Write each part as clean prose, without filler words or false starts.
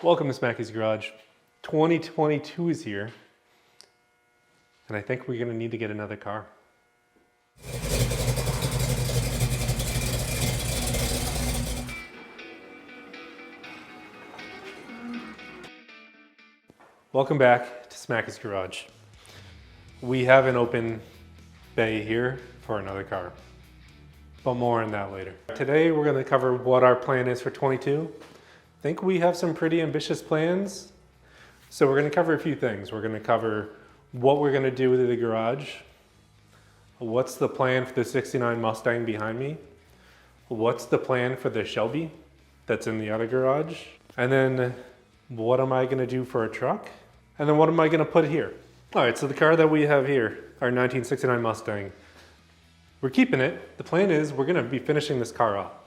Welcome to Smacky's Garage. 2022 is here, and I think we're gonna need to get another car. Welcome back to Smacky's Garage. We have an open bay here for another car, but more on that later. Today we're gonna cover what our plan is for 22. I think we have some pretty ambitious plans. So we're gonna cover a few things. We're gonna cover what we're gonna do with the garage. What's the plan for the 69 Mustang behind me? What's the plan for the Shelby that's in the other garage? And then what am I gonna do for a truck? And then what am I gonna put here? All right, so the car that we have here, our 1969 Mustang, we're keeping it. The plan is we're gonna be finishing this car up.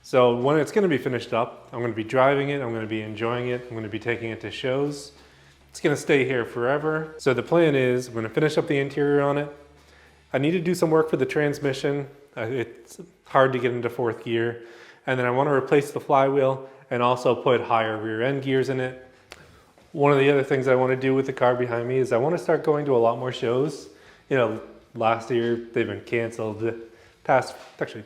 So when it's gonna be finished up, I'm gonna be driving it, I'm gonna be enjoying it, I'm gonna be taking it to shows. It's gonna stay here forever. So the plan is, I'm gonna finish up the interior on it. I need to do some work for the transmission. It's hard to get into fourth gear. And then I wanna replace the flywheel and also put higher rear end gears in it. One of the other things I wanna do with the car behind me is I wanna start going to a lot more shows. You know, last year they've been canceled. The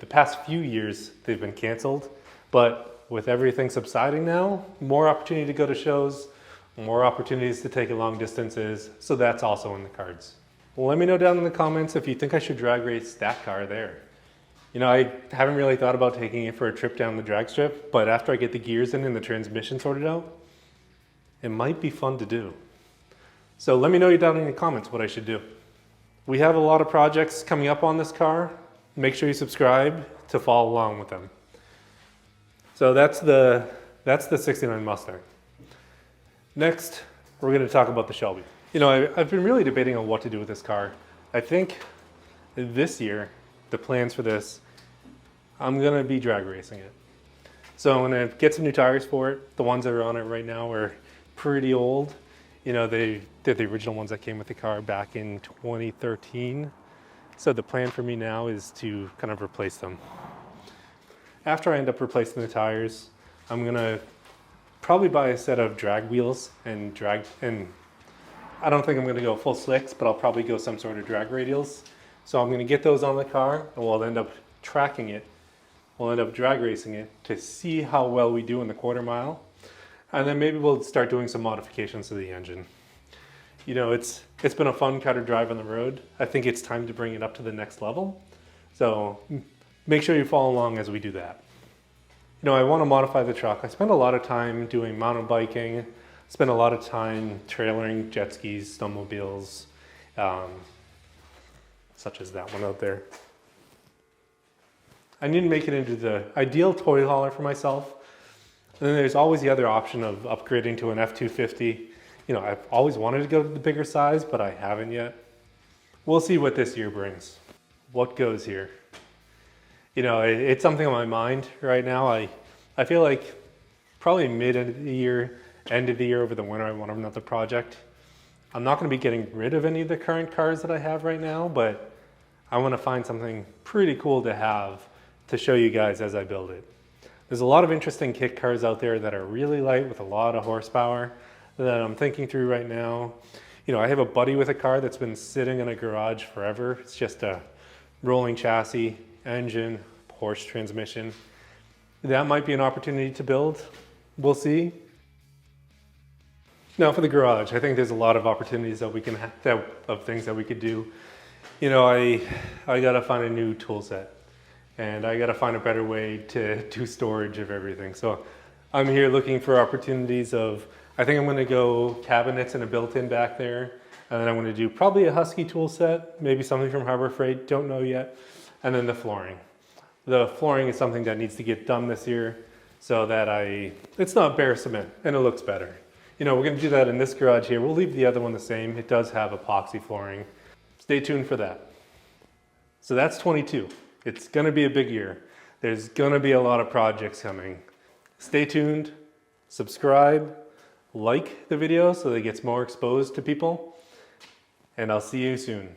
past few years they've been canceled, but with everything subsiding now, more opportunity to go to shows, more opportunities to take it long distances, so that's also in the cards. Well, let me know down in the comments if you think I should drag race that car there. You know, I haven't really thought about taking it for a trip down the drag strip, but after I get the gears in and the transmission sorted out, it might be fun to do. So let me know down in the comments what I should do. We have a lot of projects coming up on this car. Make sure you subscribe to follow along with them. So that's the 69 Mustang. Next, we're going to talk about the Shelby. You know, I've been really debating on what to do with this car. I think this year, the plans for this, I'm going to be drag racing it. So I'm going to get some new tires for it. The ones that are on it right now are pretty old. You know, they're the original ones that came with the car back in 2013. So the plan for me now is to kind of replace them. After I end up replacing the tires, I'm gonna probably buy a set of drag wheels and I don't think I'm gonna go full slicks, but I'll probably go some sort of drag radials. So I'm gonna get those on the car and we'll end up tracking it. We'll end up drag racing it to see how well we do in the quarter mile. And then maybe we'll start doing some modifications to the engine. You know, it's been a fun car to drive on the road. I think it's time to bring it up to the next level. So make sure you follow along as we do that. You know, I want to modify the truck. I spend a lot of time doing mountain biking, spend a lot of time trailering jet skis, snowmobiles, such as that one out there. I need to make it into the ideal toy hauler for myself. And then there's always the other option of upgrading to an F-250. You know, I've always wanted to go to the bigger size, but I haven't yet. We'll see what this year brings. What goes here? You know, it's something on my mind right now. I feel like probably mid of the year, end of the year, over the winter, I want another project. I'm not going to be getting rid of any of the current cars that I have right now, but I want to find something pretty cool to have to show you guys as I build it. There's a lot of interesting kit cars out there that are really light with a lot of horsepower that I'm thinking through right now. You know, I have a buddy with a car that's been sitting in a garage forever. It's just a rolling chassis, engine, Porsche transmission. That might be an opportunity to build. We'll see. Now for the garage, I think there's a lot of opportunities that we can have, of things that we could do. You know, I gotta find a new tool set and I gotta find a better way to do storage of everything. So I'm here looking for opportunities of, I think I'm gonna go cabinets and a built-in back there. And then I'm gonna do probably a Husky tool set, maybe something from Harbor Freight, don't know yet. And then the flooring. The flooring is something that needs to get done this year so that it's not bare cement and it looks better. You know, we're gonna do that in this garage here. We'll leave the other one the same. It does have epoxy flooring. Stay tuned for that. So that's 22. It's gonna be a big year. There's gonna be a lot of projects coming. Stay tuned, subscribe, like the video so that it gets more exposed to people, and I'll see you soon.